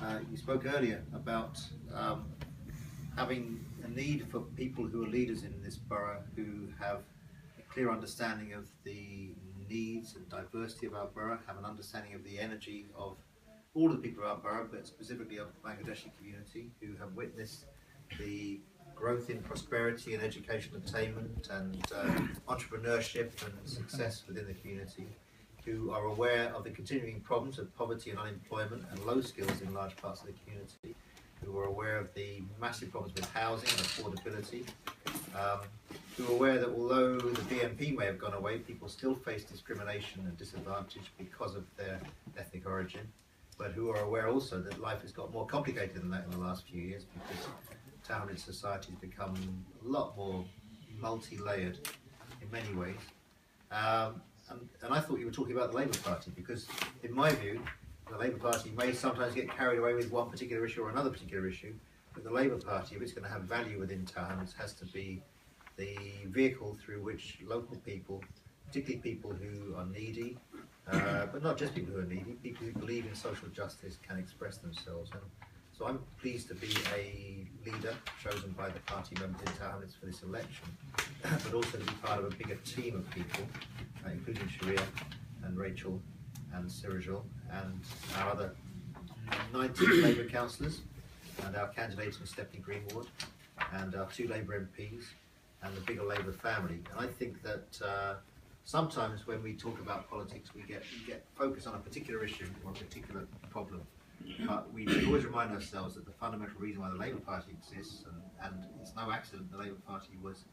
You spoke earlier about having a need for people who are leaders in this borough who have a clear understanding of the needs and diversity of our borough, have an understanding of the energy of all of the people of our borough, but specifically of the Bangladeshi community, who have witnessed the growth in prosperity and education attainment and entrepreneurship and success within the community, who are aware of the continuing problems of poverty and unemployment and low skills in large parts of the community, who are aware of the massive problems with housing and affordability, who are aware that although the BNP may have gone away, people still face discrimination and disadvantage because of their ethnic origin, but who are aware also that life has got more complicated than that in the last few years because town and society has become a lot more multi-layered in many ways. And I thought you were talking about the Labour Party because, in my view, the Labour Party may sometimes get carried away with one particular issue or another particular issue, but the Labour Party, if it's going to have value within town, it has to be the vehicle through which local people, particularly people who are needy, but not just people who are needy, people who believe in social justice can express themselves. And so I'm pleased to be a leader chosen by the party members in town for this election, but also to be part of a bigger team of people, including Sharia and Rachel and Sirijal and our other 19 Labour councillors and our candidate in Stepney Green Ward and our 2 Labour MPs and the bigger Labour family. And I think that sometimes when we talk about politics we get focused on a particular issue or a particular problem, but we should always remind ourselves that the fundamental reason why the Labour Party exists, and it's no accident the Labour Party was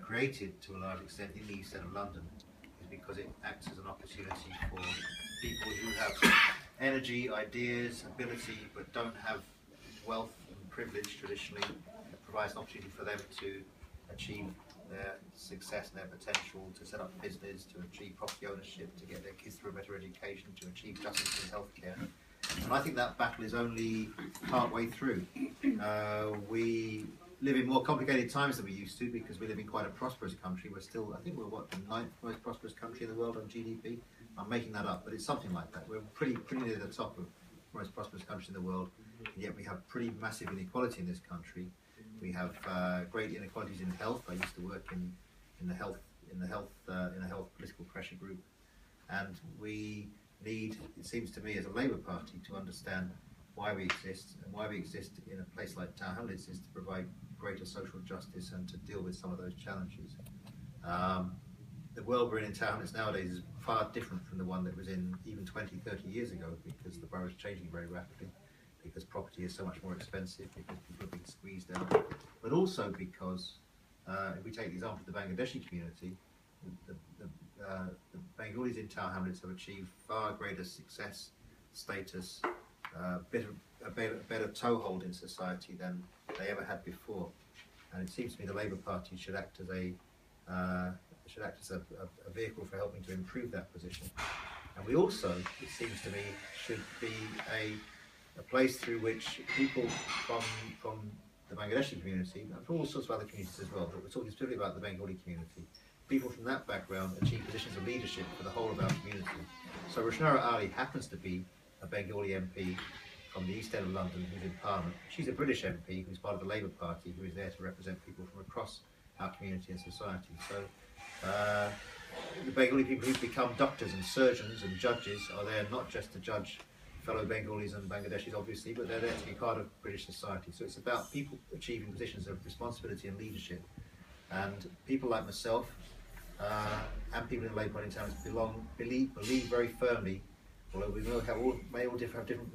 created to a large extent in the East End of London, is because it acts as an opportunity for people who have energy, ideas, ability, but don't have wealth and privilege traditionally. It provides an opportunity for them to achieve their success and their potential, to set up business, to achieve property ownership, to get their kids through a better education, to achieve justice in healthcare. And I think that battle is only part-way through. We live in more complicated times than we used to because we live in quite a prosperous country. We're still, I think we're what, the 9th most prosperous country in the world on GDP? I'm making that up, but it's something like that. We're pretty near the top of the most prosperous country in the world, and yet we have pretty massive inequality in this country. We have great inequalities in health. I used to work in the health political pressure group, and we need, it seems to me, as a Labour Party, to understand why we exist, and why we exist in a place like Tower Hamlets is to provide greater social justice and to deal with some of those challenges. The world we're in Tower Hamlets nowadays is far different from the one that was in even 20, 30 years ago, because the borough is changing very rapidly, because property is so much more expensive, because people are being squeezed out, but also because, if we take the example of the Bangladeshi community, the Bengalis in Tower Hamlets have achieved far greater success, status, a better toehold in society than they ever had before. And it seems to me the Labour Party should act as a vehicle for helping to improve that position. And we also, it seems to me, should be a place through which people from the Bangladeshi community, and from all sorts of other communities as well, but we're talking specifically about the Bengali community, people from that background achieve positions of leadership for the whole of our community. So Roshnara Ali happens to be a Bengali MP from the East End of London who's in Parliament. She's a British MP who's part of the Labour Party, who is there to represent people from across our community and society. So the Bengali people who've become doctors and surgeons and judges are there not just to judge fellow Bengalis and Bangladeshis, obviously, but they're there to be part of British society. So it's about people achieving positions of responsibility and leadership. And people like myself and people in the Labour Party in town believe very firmly, although we may all have different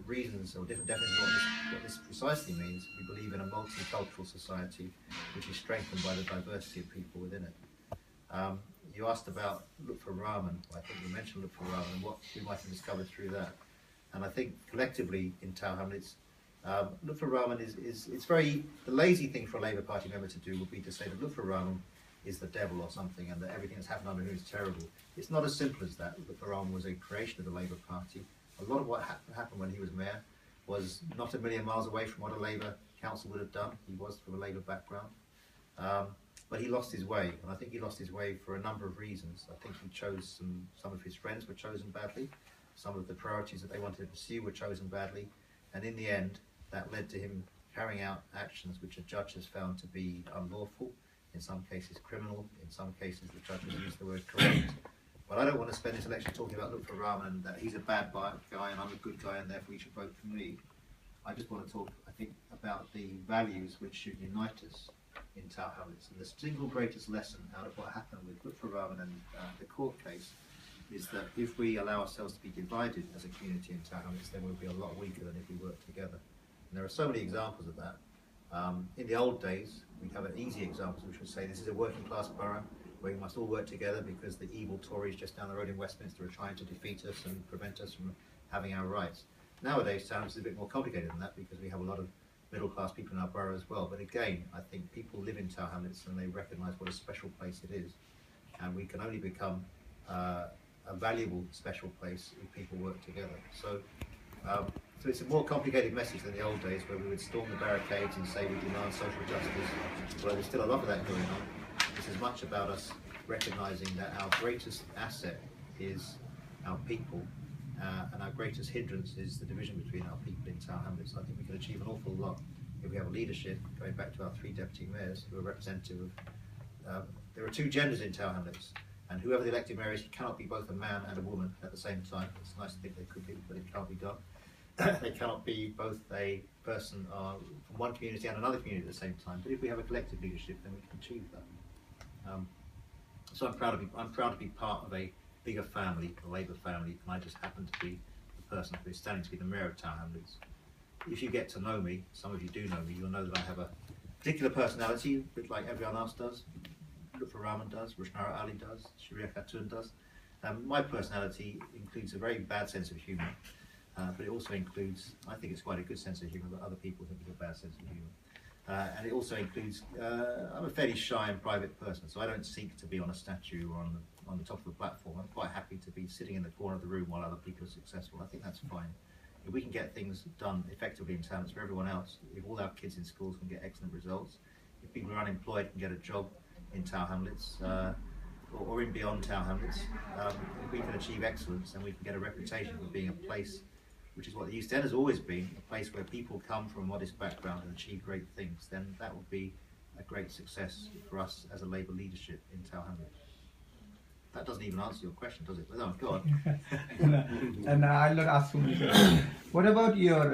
reasons or different definitions of what this precisely means, we believe in a multicultural society which is strengthened by the diversity of people within it. You asked about Look for Rahman. I think you mentioned Look for Rahman and what we might have discovered through that. And I think collectively in Tower Hamlets, Look for Rahman it's very, the lazy thing for a Labour Party member to do would be to say that Look for Rahman is the devil or something and that everything that's happened under him is terrible. It's not as simple as that. Look for Rahman was a creation of the Labour Party. A lot of what happened when he was mayor was not a million miles away from what a Labour council would have done. He was from a Labour background. But he lost his way, and I think he lost his way for a number of reasons. I think he chose some of his friends were chosen badly. some of the priorities that they wanted to pursue were chosen badly, and in the end that led to him carrying out actions which a judge has found to be unlawful, in some cases criminal, in some cases the judge has used the word corrupt. But I don't want to spend this election talking about Lutfur Rahman and that he's a bad guy and I'm a good guy and therefore you should vote for me. I just want to talk, I think, about the values which should unite us in Tower Hamlets. And the single greatest lesson out of what happened with Lutfur Rahman and the court case is that if we allow ourselves to be divided as a community in Tower Hamlets, then we'll be a lot weaker than if we work together. And there are so many examples of that. In the old days, we'd have an easy example which would say this is a working class borough where we must all work together because the evil Tories just down the road in Westminster are trying to defeat us and prevent us from having our rights. Nowadays, Tower Hamlets is a bit more complicated than that because we have a lot of middle class people in our borough as well. But again, I think people live in Tower Hamlets and they recognise what a special place it is. And we can only become a valuable special place if people work together. So it's a more complicated message than the old days where we would storm the barricades and say we demand social justice. Well, there's still a lot of that going on. This is much about us recognising that our greatest asset is our people, and our greatest hindrance is the division between our people in Tower Hamlets. I think we can achieve an awful lot if we have a leadership, going back to our 3 deputy mayors who are representative of, there are 2 genders in Tower Hamlets, and whoever the elected mayor is, he cannot be both a man and a woman at the same time. It's nice to think they could be, but it can't be done. They cannot be both a person from one community and another community at the same time. But if we have a collective leadership, then we can achieve that. So I'm proud to be part of a bigger family, a Labour family, and I just happen to be the person who is standing to be the mayor of Tower Hamlets. If you get to know me, some of you do know me, you'll know that I have a particular personality, a bit like everyone else does. Lutfur Rahman does, Rushnara Ali does, Sharia Khatun does. My personality includes a very bad sense of humour. But it also includes, I think it's quite a good sense of humour, but other people think it's a bad sense of humour. And it also includes, I'm a fairly shy and private person, so I don't seek to be on a statue or on the top of a platform. I'm quite happy to be sitting in the corner of the room while other people are successful. I think that's fine. If we can get things done effectively in towns for everyone else, if all our kids in schools can get excellent results, if people who are unemployed can get a job in Tower Hamlets, or in beyond Tower Hamlets, if we can achieve excellence, then we can get a reputation for being a place which is what the East End has always been, a place where people come from a modest background and achieve great things, then that would be a great success for us as a Labour leadership in Tower Hamlets. That doesn't even answer your question, does it? Well, no, go on. And I'll not ask you. What about your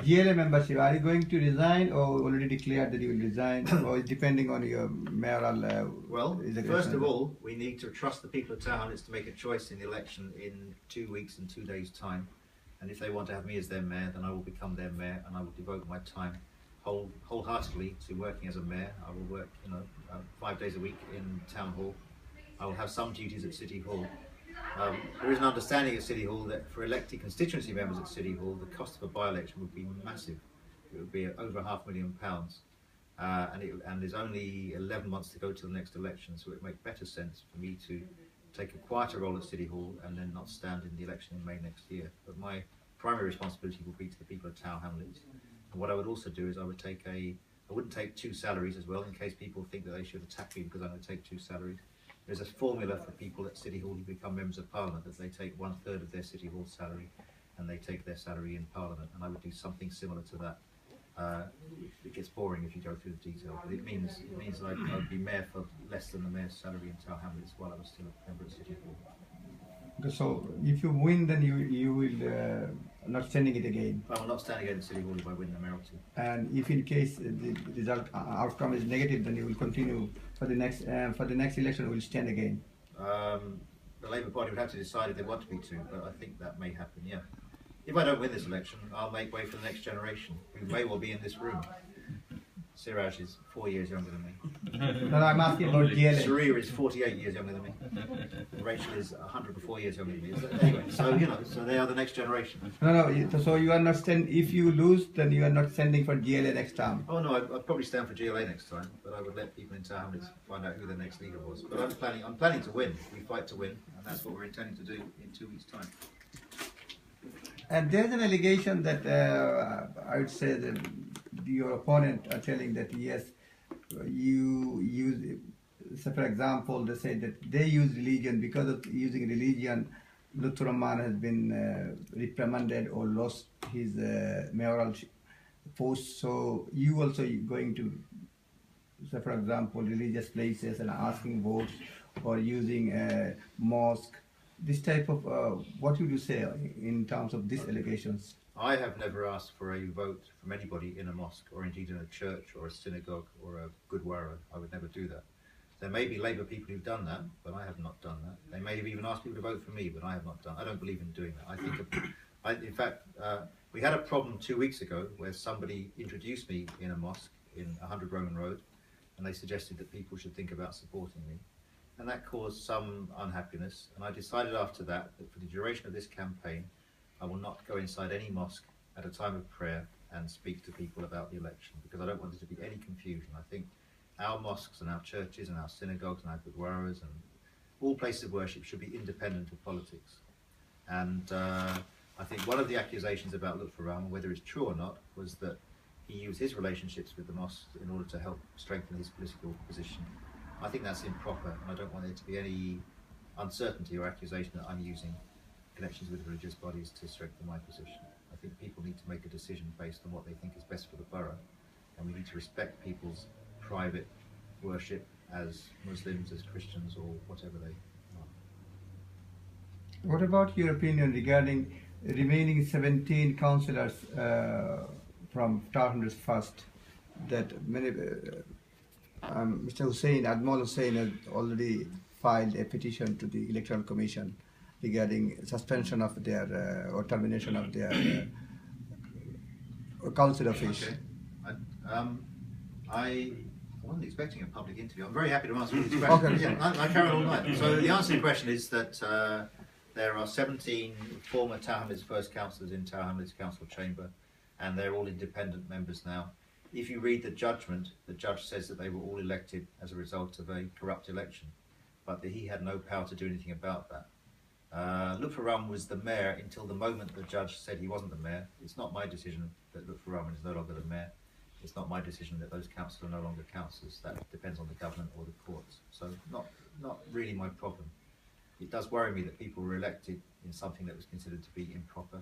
GLA membership? Are you going to resign or already declared that you will resign, or depending on your mayoral... well, first of all, we need to trust the people of Tower Hamlets to make a choice in the election in 2 weeks and 2 days' time. And if they want to have me as their mayor, then I will become their mayor, and I will devote my time wholeheartedly to working as a mayor. I will work, 5 days a week in Town Hall. I will have some duties at City Hall. There is an understanding at City Hall that for elected constituency members at City Hall, the cost of a by-election would be massive. It would be over £500,000, and there's only 11 months to go to the next election, so it would make better sense for me to take a quieter role at City Hall and then not stand in the election in May next year. But my primary responsibility will be to the people of Tower Hamlets. And what I would also do is I wouldn't take 2 salaries as well, in case people think that they should attack me because I'm going to take 2 salaries. There's a formula for people at City Hall who become members of Parliament that they take 1/3 of their City Hall salary and they take their salary in Parliament, and I would do something similar to that. It gets boring if you go through the detail, but it means that I would be mayor for less than the mayor's salary in Tower Hamlets while I was still a member of City Hall. So if you win, then you will not standing it again. I will not stand again in City Hall if I win the mayoralty. And if in case the result outcome is negative, then you will continue for the next election. You will stand again. The Labour Party would have to decide if they want me to, but I think that may happen. Yeah. If I don't win this election, I'll make way for the next generation, who may well be in this room. Siraj is 4 years younger than me. No, I'm asking about GLA. Sharia is 48 years younger than me. And Rachel is 104 years younger than me. Anyway, so they are the next generation. No, so you are not if you lose, then you are not standing for GLA next time. Oh no, I'll probably stand for GLA next time, but I would let people in Tower Hamlets find out who the next leader was. But I'm planning to win. We fight to win, and that's what we're intending to do in 2 weeks' time. And there's an allegation that I would say that your opponent are telling that yes, you use, so for example, they say that they use religion, because of using religion, Lutfur Rahman has been reprimanded or lost his mayoral post. So you also going to, say for example, religious places and asking votes or using a mosque. This type of, what would you say in terms of these allegations? I have never asked for a vote from anybody in a mosque or indeed in a church or a synagogue or a gurdwara. I would never do that. There may be Labour people who've done that, but I have not done that. They may have even asked people to vote for me, but I have not done. I don't believe in doing that. I think, in fact, we had a problem 2 weeks ago where somebody introduced me in a mosque in 100 Roman Road, and they suggested that people should think about supporting me. And that caused some unhappiness, and I decided after that for the duration of this campaign, I will not go inside any mosque at a time of prayer and speak to people about the election, because I don't want there to be any confusion. I think our mosques and our churches and our synagogues and our gurdwaras and all places of worship should be independent of politics. And I think one of the accusations about Lutfur Rahman, whether it's true or not, was that he used his relationships with the mosques in order to help strengthen his political position. I think that's improper, and I don't want there to be any uncertainty or accusation that I'm using connections with religious bodies to strengthen my position. I think people need to make a decision based on what they think is best for the borough, and we need to respect people's private worship as Muslims, as Christians, or whatever they are. What about your opinion regarding remaining 17 councillors from Tower Hamlets First? That many, Mr. Hussain, Admal Hussain has already filed a petition to the Electoral Commission regarding suspension of their or termination of their council office. Okay. I wasn't expecting a public interview. I'm very happy to answer these questions. Okay. Yeah, I carry on all night. So the answer to the question is that there are 17 former Tower Hamlets First councillors in Tower Hamlets Council Chamber, and they're all independent members now. If you read the judgment, the judge says that they were all elected as a result of a corrupt election, but that he had no power to do anything about that. Lutfur Rahman was the mayor until the moment the judge said he wasn't the mayor. It's not my decision that Lutfur Rahman is no longer the mayor. It's not my decision that those councillors are no longer councillors. That depends on the government or the courts. So not really my problem. It does worry me that people were elected in something that was considered to be improper,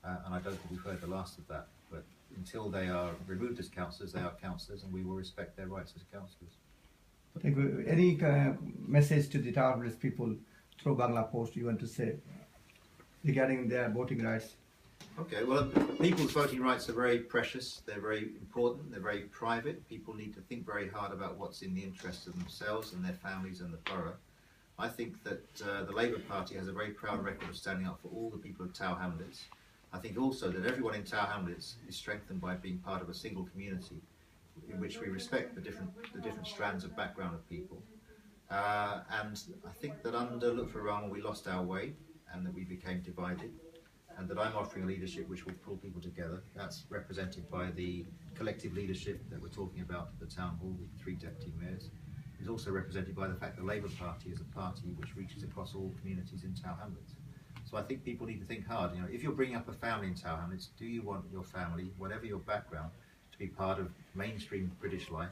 and I don't think we've heard the last of that. But until they are removed as councillors, they are councillors, and we will respect their rights as councillors. Thank you. Any message to the Tower Hamlets people through Bangla Post you want to say regarding their voting rights? Okay, well, people's voting rights are very precious, they're very important, they're very private. People need to think very hard about what's in the interest of themselves and their families and the borough. I think that the Labour Party has a very proud record of standing up for all the people of Tower Hamlets. I think also that everyone in Tower Hamlets is strengthened by being part of a single community in which we respect the different strands of background of people. And I think that under Lutfur Rahman we lost our way and that we became divided, and that I'm offering leadership which will pull people together. That's represented by the collective leadership that we're talking about at the Town Hall with 3 deputy mayors. It's also represented by the fact that the Labour Party is a party which reaches across all communities in Tower Hamlets. So I think people need to think hard. You know, if you're bringing up a family in Tower Hamlets, do you want your family, whatever your background, to be part of mainstream British life,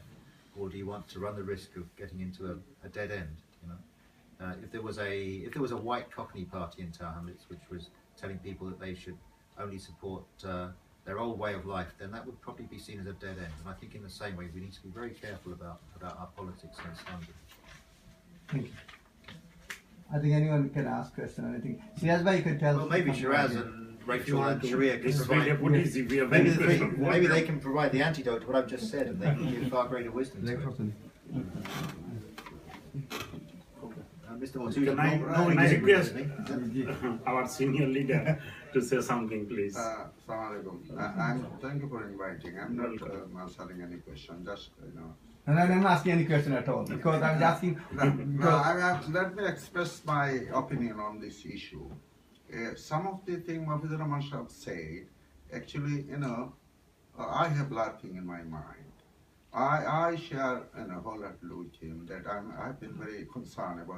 or do you want to run the risk of getting into a dead end? You know, if there was a white Cockney party in Tower Hamlets which was telling people that they should only support their old way of life, then that would probably be seen as a dead end. And I think in the same way we need to be very careful about our politics in this country. Thank you. I think anyone can ask question or anything. Shiraz bhai, you can tell. Well, maybe Shiraz and Rachel and Sharia can provide. Maybe Maybe they can provide the antidote to what I've just said, and they can give far greater wisdom to it. Mr. Monsoon, Can I request our senior leader to say something, please? Thank you for inviting. I'm not answering any question. Just And I'm not asking any question at all because I'm asking. Let me express my opinion on this issue. Some of the things Mafizur Rahman Sahab said, actually, I have lurking in my mind. I share wholeheartedly with him that I've been very concerned about